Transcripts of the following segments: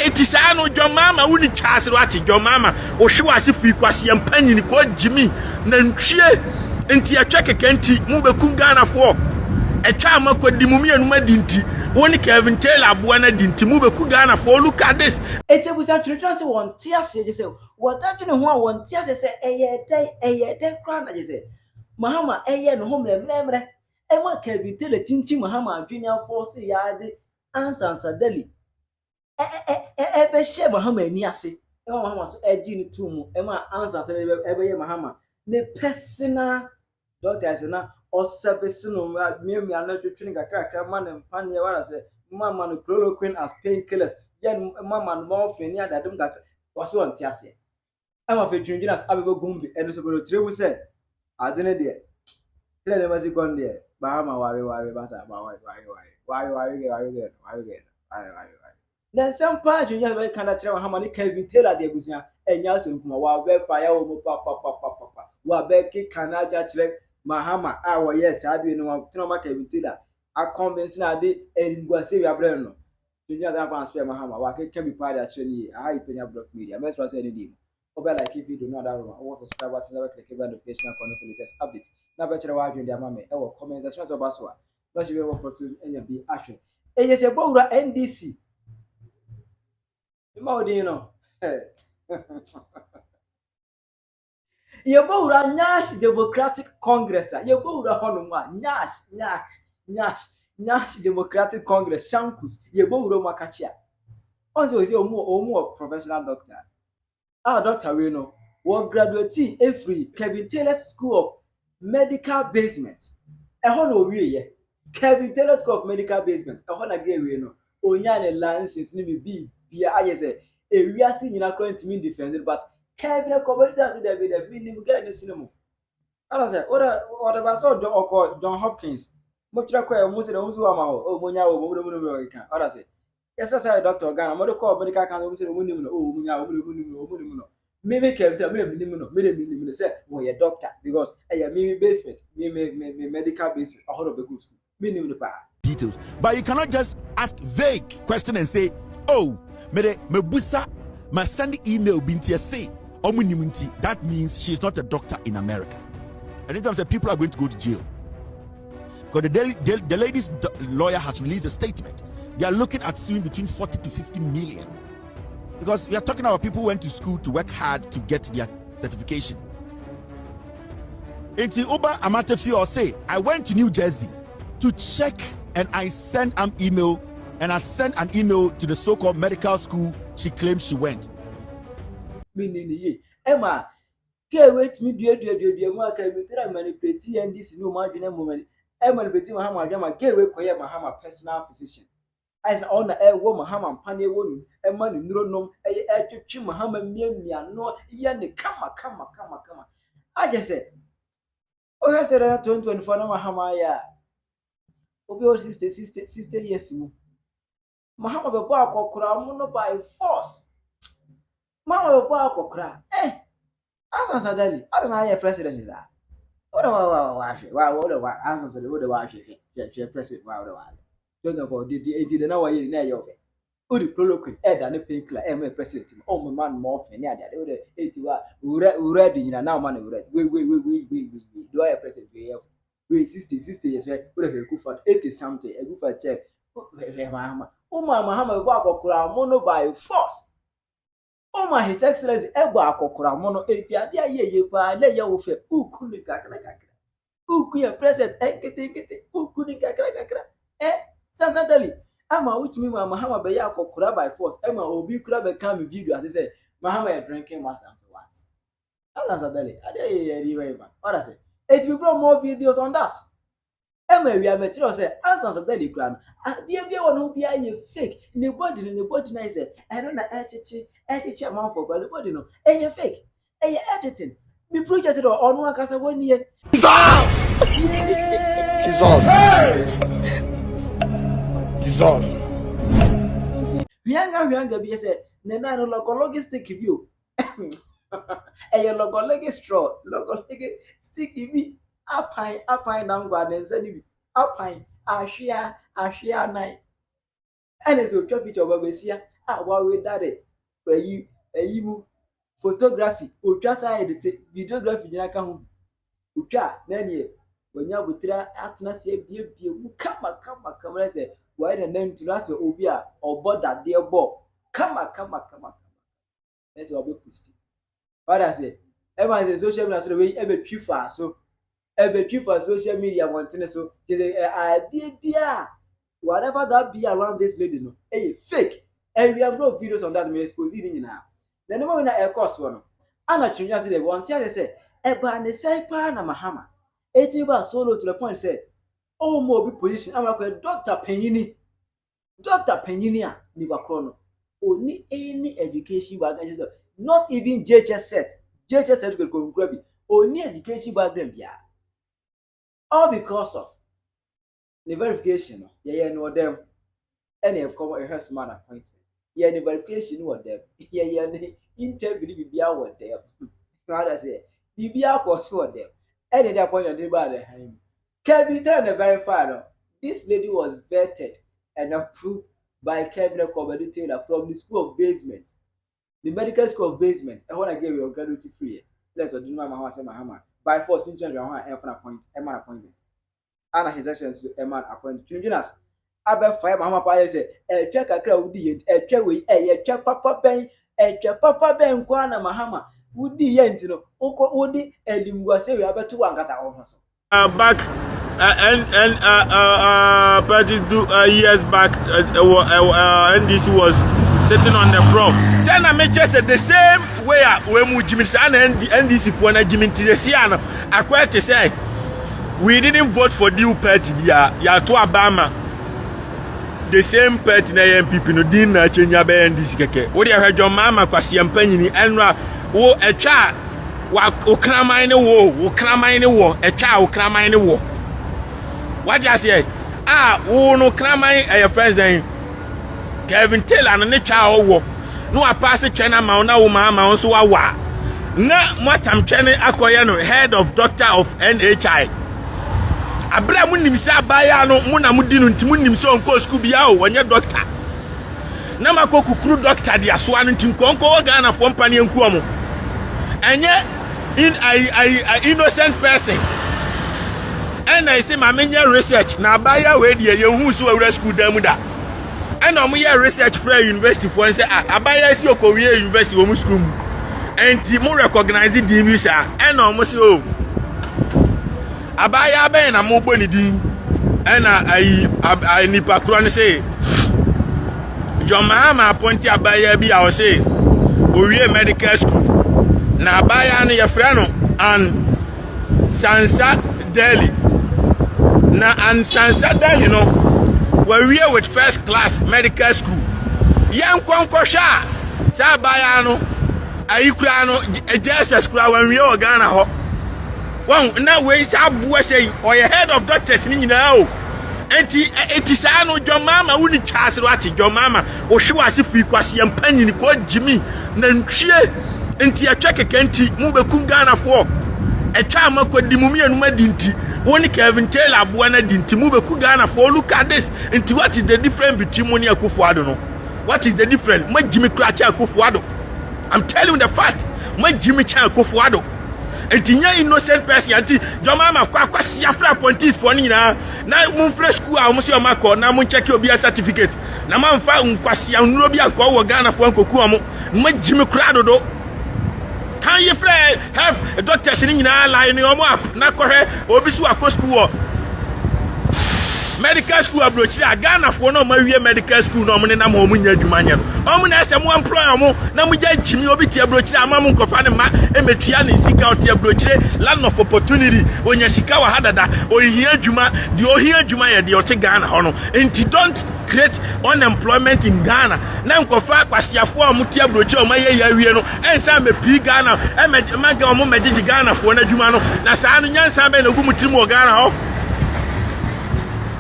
enti saa no John Mahama woni chance ro ati John Mahama o hwe wase fi kwasea mpanyini ko Jimmy na ntwie enti atwa kekanti mu bekum Ghana fo etwa amakodi mu mienu madinti woni Kevin Taylor aboa na dinti mu beku Ghana fo look at this etebusa twetwa se won tiase je se wotadwene ho a won tiase se eye dai kra na je se Mahama eye no ho mremremre ema Kevin Taylor tinchi Mahama adwene afo se yaade Asserting Dally be she Mahama ani ase ema Mahama so eji ni tumu ema Asserting ebe ye Mahama ne personal doctors na o service no me na twetwene kakra man mpane wara se mama no chloroquine as painkillers yen mama no morphine ya dadum kakra wase won tiase ama fe Twene Jonas abebe gumbi eno so bro trewu se adene de tire de masi kon de Mahama ware basa ba ware then some part you just kind of tell Mahama ni Kevin Taylor de busia enya senkuma wa be fire wo mo pa wa be ki Canada tire Mahama yes adu no tino Kevin Taylor a convince na de engwase wi abre no Twene Jonas advance pe Mahama wa ke can be part of training I Penyah block media best say any day obe like if you do not that one or subscribe button never click the notification icon for latest update na be chere wa adwen dia mama e wo comment section so baso a no she be wo for so enya bi ahwe enye se bowura NDC ma odi no ye bowura Nyash Democratic Congress ye bowura hono ma Nyash Democratic Congress Shankus ye bowura makachia onse omu professional doctor doctor we know what graduate free Kevin Taylor's School of Medical Basement hono we ye Kevin Taylor's School of Medical Basement hono ge we no onya ne license ni bi bia ayese ewiase nyina current mean defend but Kevin community as dey be the nim get ni sinimo ala say order ba so John Hopkins mo tira ko e mo se de mo so ama o mo nya o mo no kan order say yes sir doctor Ghana mo de call medical council mo se mo nim no o mo nya o mo no me Kevin Taylor me nim no say woyɛ doctor because me basement me medical basement ahodo be good school me nim no pa details but you cannot just ask vague question and say oh me busa my send email binti say omunimunti that means she's not a doctor in America. And in terms of people are going to go to jail because the lady's lawyer has released a statement. They are looking at suing between 40 to 50 million because we are talking about people who went to school to work hard to get their certification. Into Uber Amatefi or say I went to New Jersey to check and I sent an email to the so-called medical school she claims she went. Emma, get wait me do mark me try manipulate NDC no margin moment. Emma Betty Mahama Jama get away koye Mahama personal physician. I said on the air wo Mahama panye wonu Emma ni nuro nom twetwe Mahama mia no ye ne kama. I just said oh yes 2024 na Mahama ya obi o sister yes mu Mahama be bo akokora mu no by force. Mama be bo akokora Asserting Dally I don't know president is that. What Asserting president don't go the na wa ye na ye ofe o di chloroquine da ne painkiller me president o me man mo fe ne ade o de etiwa ura di nyina na o man ura we do I president we 60 years we o de ku for 80 something e go for check Mahama Mahama go akokora mo no by force. Oh my his excellency ego akokora mo no eti ade aye pa le ye wo fe uku ni kakra uku ye president kete uku ni kakra Asserting Dally ama which me Mahama be ya akokora by force ama obi kura be come video as say Mahama is drinking master and what Asserting Dally ade ye riwe ba what I say it will bring more videos on that Emma we are material say Asserting Dally kura ade bia won obi aye fake ne body na say I don't know echichi man for body no eye fake eye editing me project say onu akasa woni ye Jesus Hyanga bi say ne na no logistic bi o eye logistic straw logistic stick bi apai na ngwa ne nsa ni bi apai ahwea nai And it's a picture of Babesia. What we did you photography, ultra side videography, Yanaka, Uka, Nanny, when you would try Atlas, come, I say, why the name to us Obia or bought that dear boy. Come. That's what we put. What I say, everyone is social media, every few fast, so every few fast social media wanting so, idea. Whatever that be around this lady, no, hey, fake. And we have no videos on that, may expose it now. The number when I cost one. And I change the one, I say, Eba ne say na Mahama. 80 bars solo to the point, say, oh, more be position. I'm like Dr. Penyini. Dr. Penyini, Nibakrono. Only any education background, not even JHS set. JHS set could go grab it. Only education background, yeah. All because of the verification, no them. Any of common a first man appointment. Yeah, the verification was them. Yeah, the interview be our them. Now I say, BBR was for them. Any other point of the bad Kevin Taylor verified. This lady was vetted and approved by Kevin Taylor from the school of basement, the medical school of basement. I want to give you a graduate free. Let's do Mahama by force in general and appointment. And his actions a man appointed Twene Jonas. Abba fire Mahama Paya say, check a crowd, check Papa Ben, Papa Ben, Kwana Mahama, would the Yentino, Oko Woody, and Limwase, we have 2 angas also. Back years back, NDC was sitting on the floor. Send a message said the same way when Jimmy San and the NDC for Jimmy Tisiano. I quite to say, we didn't vote for the party, ya to Obama. The same party na MPP no din na chenya be NDC keke. What you heard John Mahama kwasea Penyah enra wo etwa wa okraman ne wo etwa okraman ne wo. What you say? Wo no kraman President Kevin Taylor no ne twa wo. No pass Twene ma na wo Mahama so wa na motam Twene akoye no head of doctor of NHI. Abra munim se abaya no mu na mudinu ntimunim se onko school bia o wonye doctor na makokukuru doctor dia so anu ntinko onko Ghana for mpane enku omo enye innocent person and I say mamenye research na abaya we dia yehu so awura school damu da and omo ye research for university for say abaya si okowie university wo mu school mu enti mo recognize the news and omo say o abaya ben na mo boni din ena ai nipa kro ne say John Mahama appointed abaya bi a o say owie medical school na abaya no ye frɛ no and Sansa Dally na and Sansa Dally no we with first class medical school yan konko sha sa abaya no ayi kura no JSS kura wan we o Ghana ho. One now we say or your head of doctors ni now. Enti sa no John Mahama woni chance ro ati John Mahama o hwe ase fi kwasea Penyah ko Jimmy na ntwie enti atwa kekenti mu bekum Ghana fo etwa amakodi mu mienu madinti woni Kevin Taylor abo na dinti mu bekum Ghana fo. Look at this. Enti what is the difference between money Akufo-Addo no? What is the difference? Ma Jimmy Kracha Akufo-Addo. I'm telling you the fact. Ma Jimmy Cha Akufo-Addo. Etinya innocent person anti John Mahama kwasea fra appointees for ni na mu fresh school a mo se o makọ na mo check obi certificate na ma mfa kwasea nuro bi akọ wo Ghana for nkoku omo ma Jimmy Kradodo kan ye fra have doctors ni na line omo app na kọhwe obi su akọ school medical school abrochire Ghana for no ma wie medical school no mo ne na mo nya adwuma nya omo na se mo employ omo na mo ja Jimmy obi ti abrochire ama mo nkofa ne ma emetua ne sika oti abrochire land of opportunity onya sika wa hadada ohia adwuma de ohia adwuma ye de oti Ghana ho no enti don't create unemployment in Ghana na nkofa kwasiafo omo ti abrochire omo ye ya wie no ensa me pi Ghana ma ga omo megigi Ghana fo na adwuma no na saa no nyansa be na gu mutirim o Ghana ho.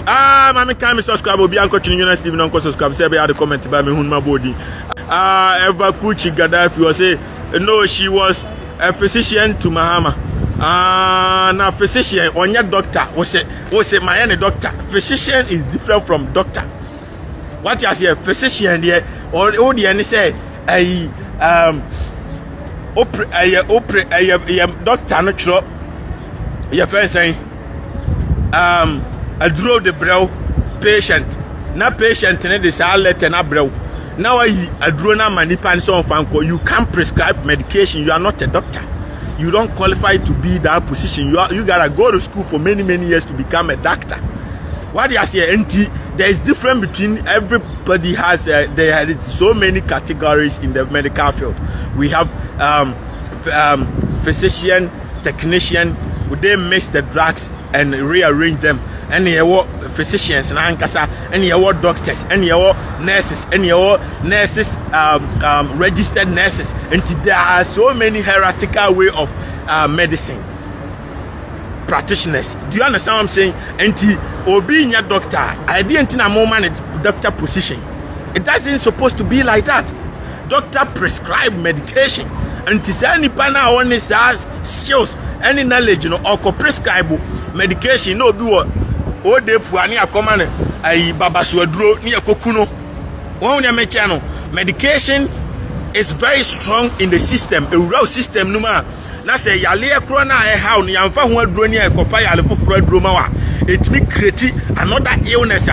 Mami can me subscribe obi anko Twene Jonas TV no subscribe say be add comment by me hunma body. Eva Kuchi Gaddafi was say no, she was a physician to Mahama. Na physician onya doctor was say my doctor. Physician is different from doctor. what you say physician there or the any say a doctor no chro your friend saying I draw the brow patient na patient ne this all letter na brow now I draw na manipan so fanko you can't prescribe medication. You are not a doctor. You don't qualify to be that position. You gotta go to school for many years to become a doctor. What you say, there is difference between everybody has there are so many categories in the medical field. We have physician, technician. Would they mix the drugs and rearrange them? And you have physicians and ankasa, and you have doctors, and you have nurses, and you have nurses, registered nurses. And there are so many hierarchical way of medicine practitioners. Do you understand what I'm saying? And being a doctor, I didn't know more manage doctor position. It doesn't supposed to be like that. Doctor prescribe medication, and to say any pana on his skills, any knowledge, or prescribe medication. No, do what? Oh, they puani a common a babasuadro near kokuno. Medication is very strong in the system, a raw system. Numa. Na say yale krona e how ni amfa ho adroni e kofa yale foforo adroma wa it me create another illness e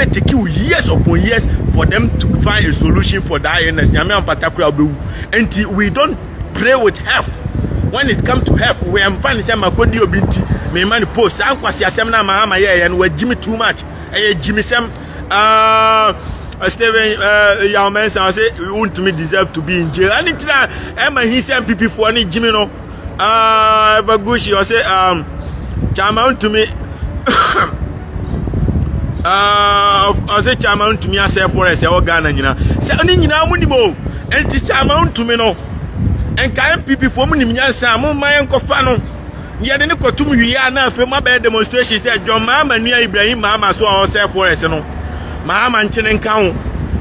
take you years upon years for them to find a solution for that illness. Nyame ampatakura obewu. And we don't pray with health. When it comes to health, we am finding some makodi obinti me man post an kwasea asem na Mahama ye and we Jimmy too much. Jimmy Sam Steven young man say you want to me deserve to be in jail. And it's that he send people for any Jimmy no Bagushi or say Chairman to me I say Chairman to me I say for us Ghana you know say only now money mo and it's Chairman to me no and can people for me nyansa mo man ko fa no ye de ne kotum wiya na afa ma be demonstration say John Mahama nua Ibrahim Mahama so I say for us no Mahama nchene nka ho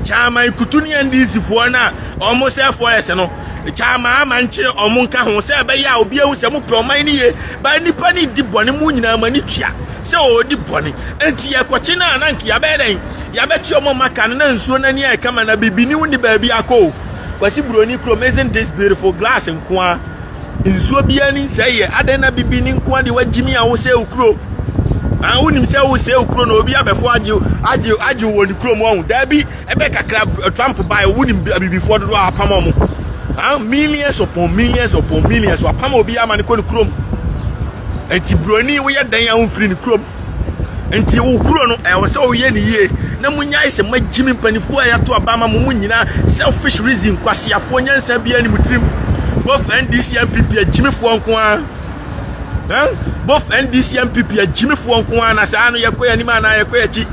Chairman kutuni ndisi fo na almost say for us no Chama manche omunka ho se be ya obi ehu se mu pe oman ni ye ba nipa ni di bone mu nyina ma ni tua se o di bone enti ye kwachi na ananki ya be den ya be ti omo maka na nsuo na ni e kama na bibini wu ni ba bi akọ kwasi broni kro amazing this beautiful glass nko a nsuo bia ni se ye aden na bibini nko a de wagimi a wo se ukro an unim se wo se ukro na obi abefo age wo ni kro mu on da bi ebe kakra Trump buy wunim bibifo do apam omo millions upon millions wa pam obi amane ko ni krom enti broni wo ye dan ya wo free ni krom enti wo kro no e wo se wo ye ni ye na munya ise magimi mpanifo a yato abama mu nyina selfish reason kwasea fo nyansa bia ni mutrim both NDC MPP agimi fo nko a both NDC MPP agimi fo nko a na sa no ye koya ni ma na ye koya chi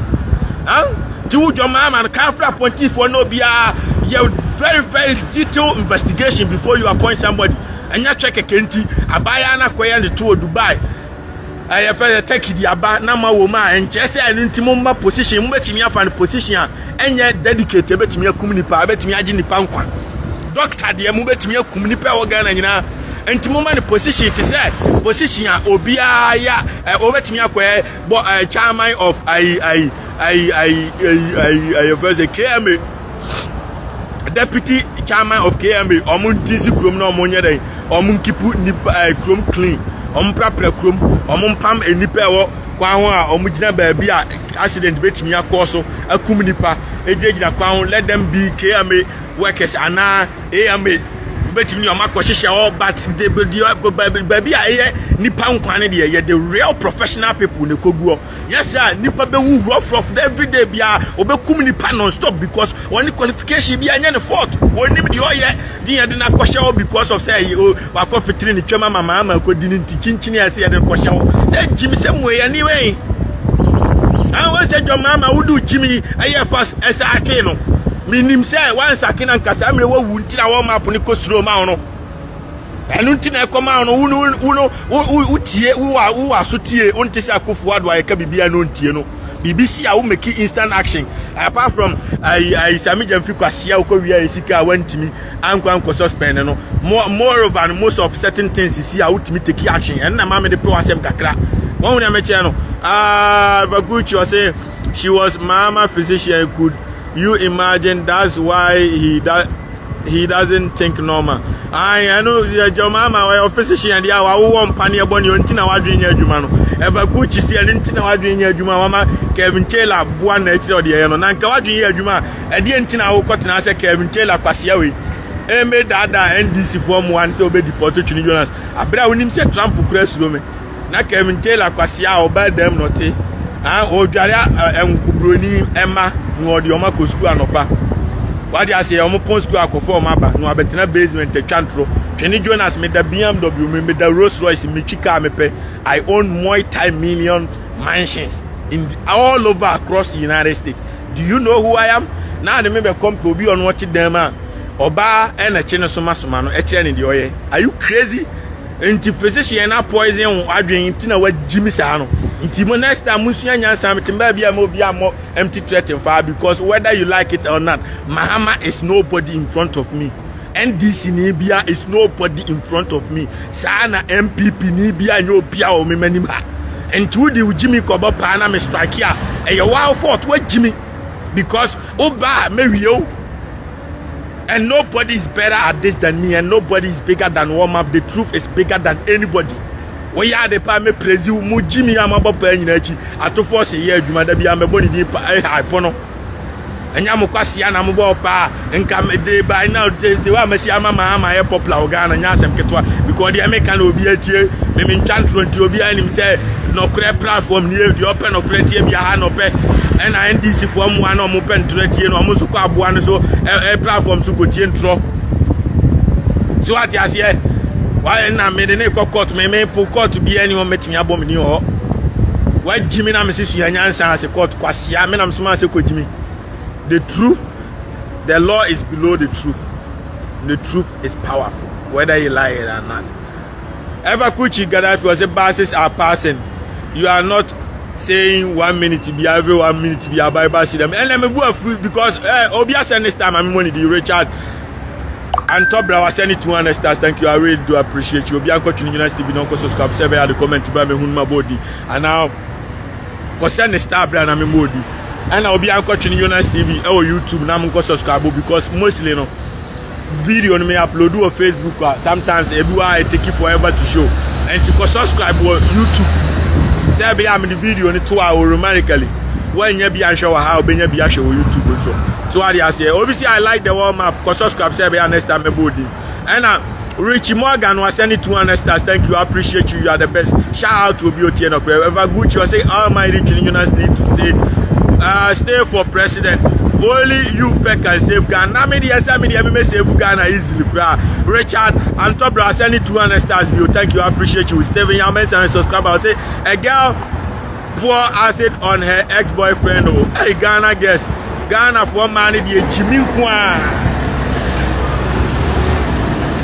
ti wo John Mahama ka fra appointee fo no bia you very detailed investigation before you appoint somebody. And you check a kenti abaya na kwaya the to Dubai. I have take the aba na ma woman and just say an intimate position mbetimi afa the position and yet dedicated betimi akum nipa betimi agi nipa nkwa. Doctor de mbetimi akum nipa wo Ghana nyina intimo man position to say position obia ya obetimi akwa chairman of I verse KMA deputy chairman of KMA omuntisi krom na omonye den omunkipu nipa krom clean omprapra krom omumpam enipa ewo kwa ho a omugina baabi a accident betimi akoso akum nipa ejegina kwa ho let them be KMA workers ana AMA betimi omakohihye all but the baabi a nipa nkwane de the real professional people ne koguo yes sir nipa be wu rough every day bia obekum nipa non stop because one qualification bia anya ne fault onim de oye de na kohye because of say wa kofitiri ni twema mama ko di ni ntichinchini ase de kohye say jimi sem we ani we an we say John Mahama wudu jimi aye fast esa ake no minim say once akina nkasa amre wa wu ntira wo map ni kosuro ma no enu ntina ekoma no utie wo asotie onte se akofo ado ayeka bibia no ntie no BBC a wo make instant action apart from I sami jamfi kwasea wo ko wia esika wantimi anko suspend no moreover and most of certain things see a ultimate take action and na ma me de pro asem kakra won na me che no Baguchi say she was Mahama physician could you imagine that's why he doesn't think normal. I know John Mahama or physician and ya won pania boni untina wadwin ya adwuma no eva kuchi si ntina wadwin ya adwuma mama Kevin Taylor bua na echi ode ye no na nka wadwin ya adwuma e de ntina wo kotena se Kevin Taylor kwasea we e me dada NDC form 1 se obe deport Twene Jonas abra wonim se Trump kura suo me na Kevin Taylor kwasea oba dem no te odware enkubroni ema no ode oma ko school anopa wadi ase ya omo pon school akofo ma ba no abetena basement e twantro Twene Jonas me da BMW me da Rolls Royce me twika me pe I own multi-million mansions in all over across the United States. Do you know who I am? Now the member come to be on watch them oba e na chene soma no e kire ne de oye. Are you crazy? Nti physician na poison adwen nti na wa jimi sa no. Nti mo next time musuya nyansa metimba bia mo bia mo empty threat and fire because whether you like it or not, Mahama is nobody in front of me. NDC ni bia is nobody in front of me. Sana MPP ni bia nyo bia o me manim ha. Nti di Jimmy Kobo pa na me strike ya. E ye wow fort wa Jimmy because oba me wiyo. And nobody is better at this than me, and nobody is bigger than warm up. The truth is bigger than anybody. We are the pa me prezi mu Jimmy amabo pa nyina achi atofo se ye adwuma da bia me boni di pa ipono enya mo kwasea na mo bo pa nka de by now the wa masi ama Mahama ye popular Ghana nya asem ketwa because the American obi atie me ntwantro nti obi anim say no kure platform ni e open no kure tie bia ha no pe and NDC form 1 no mo pen tie no mo so kwa aboa no so platform so go tie ntro so ati ase why na me de court me po court bi anyone metimi abom ni ho why Jimmy na me se suya nyansa as court kwasea me na me so ma se ko Jimmy. The truth, the law is below the truth. The truth is powerful, whether you like it or not. Ever Kuchi Gaddafi was a buses are passing. You are not saying 1 minute to be every 1 minute to be a Bible them. And let me go food because Obia send this time I'm money the Richard. And top brother send it 200 stars. Thank you. I really do appreciate you. Obia Twene Jonas TV don't subscribe. Say the comment to buy me hunma body. And now send the star brand I'm body. And I'll be Twene Jonas TV or YouTube now I'm subscribe because mostly no video on me upload on Facebook sometimes I take it forever to show and to subscribe on YouTube say be am the video on 2 hours romantically when you be show how be be show on YouTube also so I say obviously I like the warm up subscribe say be next time body and Richie Morgan was sending 200 stars. Thank you. I appreciate you. You are the best. Shout out to BOT and wherever good you say almighty Twene Jonas need to stay for president. Only you can save Ghana. Now me save Ghana easily. Richard and top brother sending 200 stars. Thank you. I appreciate you. Steven Yames and subscribe. I'll say a girl pour acid on her ex-boyfriend. Oh, hey Ghana guess. Ghana for money the Jimmy Kwan.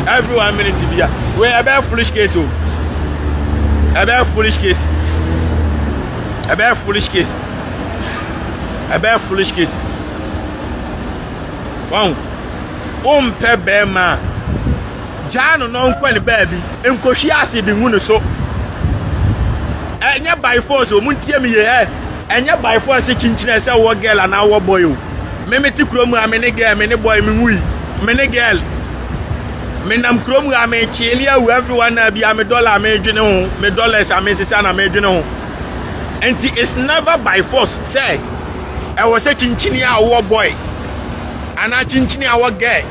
Every 1 minute to be here. We are about foolish case. Oh, about foolish case. About foolish case. About foolish case. Wow. Pebema. Jano no nkwane baby. Enkohwi ase de hu no so. Enya by force o muntie me ye. Enya by force chinchina say wo girl and wo boy o. Me meti krom a me ne girl me ne boy me hui. Me ne girl. Me nam krom a me chieli awu everyone na bia me dollar me dwene ho. Me dollars a me sisa na me dwene ho. Enti it's never by force say I was a chinchini a boy and a chinchini a girl.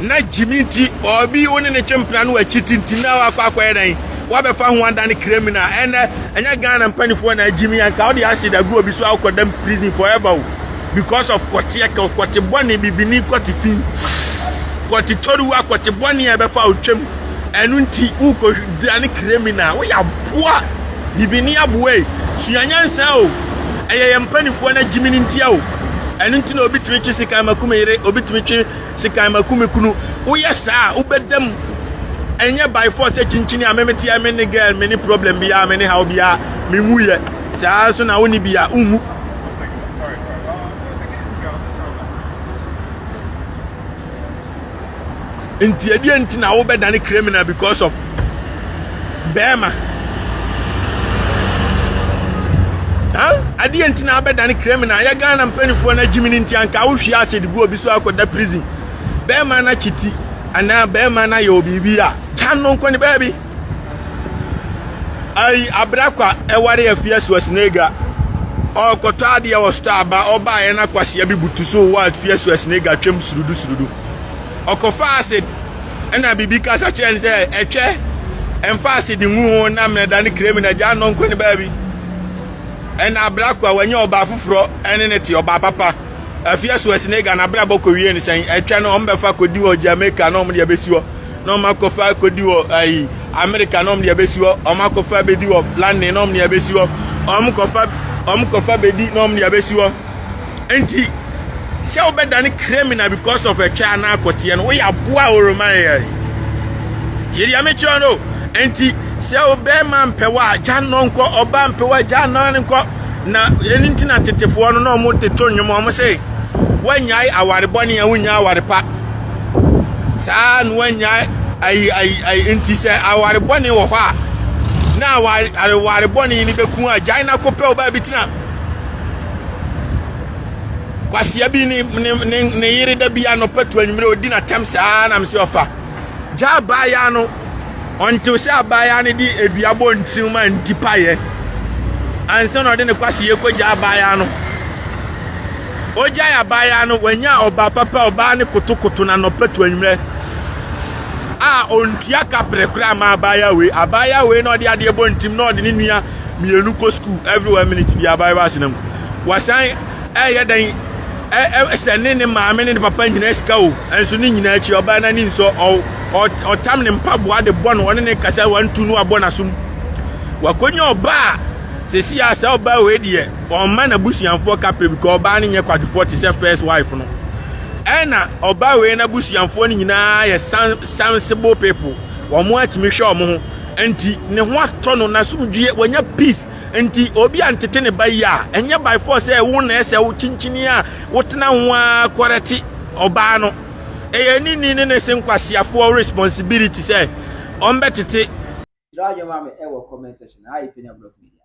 Na Jimmy T or be one in a champion who are cheating now. What if I want any criminal and a gun and penny for Jimmy and Cowdy acid that go be so out of them prison forever because of Kotiak or Kotiboni be beneath Kotifin. Kotitoru, Kotiboni ever found him and Unti Uko any criminal. We are poor. Be beneath way. Suyanyan sao. I am penny for a Jimmy in Tiao. And into no bit which is a Kamakumere, Obitwichi, Sikamakumikunu. Oh, yes, sir, obey them. And yet by force, a chinchini, a memety, a many girl, many problem be a many how be a Mimuya. So now only be a Sorry. In Tiadian now obey than a criminal because of Bama. Huh? ade entina abeda ne criminal ya Ghana mpanifo na jimini ntianka wo hwia ase de bu obi so akoda prison be ma na chiti ana be ma na yo bibi a chano nko ne baby ai abrakwa eware afia so asinega okoto ade ya wo star ba oba ye na kwasea bi butu so wo afia so asinega twem surudu okofa acid na bibi kasa chen se Ɛtwɛ emfa acid ngu na meda ne criminal chano nko ne baby en abrakwa wanye oba fufuro ene ne ti oba papa afia so asinega na abra boko wie ni sen Ɛtwɛ no ombefa kodi wo Jamaica no omde abesiwo no makofa kodi wo ai America no omde abesiwo omakofa bedi wo London no omde abesiwo omkofa bedi no omde abesiwo enti se obeda ni criminal because of Ɛtwɛ na akote no we aboa oroman ye tiri amechi no enti se obema mpewa jano nko oba mpewa jano nko na enti na tetefo no no mo teto nwom mo say wanyai aware boni ya wunya aware pa saa no wanyai ai enti se aware boni wo hɔ a na aware boni ni beku a jaina kopɛ oba bitina kwasea bi ne yire da bia no patu anwumre odi na tem saa na mse ofa ja ba ya no until say abaya ne di eduabo ntim ma ntipaye anse no de ne kwasea koja abaya no oja ya abaya no wanya oba papa oba ne kotokoto na no patu anwumre a ontia kapre kra ma abaya we no de ade ebo ntim no de ne nua mienu ko school everywhere minute bi abaya wa sinam wasan yeden sene ne maame ne papa nyina sika o enso ne nyina achi oba na ni nso o tam ne mpaboa de bɔ no ne kasa wantu no abɔ na sum wakonya oba sesi asa oba we de o ma na busuanfo kapre bi ko oba ne nye kwadefo te se first wife no na oba we na busuanfo ne nyina ye sensible people wo mo atimi hwe o mo ho enti ne ho atɔ no na sumdue wanya peace enti obi antete ne ba ya enye by force e wo na ese wo chinchini a wotena ho a koreti oba no ni ne senkwasiafo responsibility say on betete John Mahama comment section. Hi, Penyah blog media.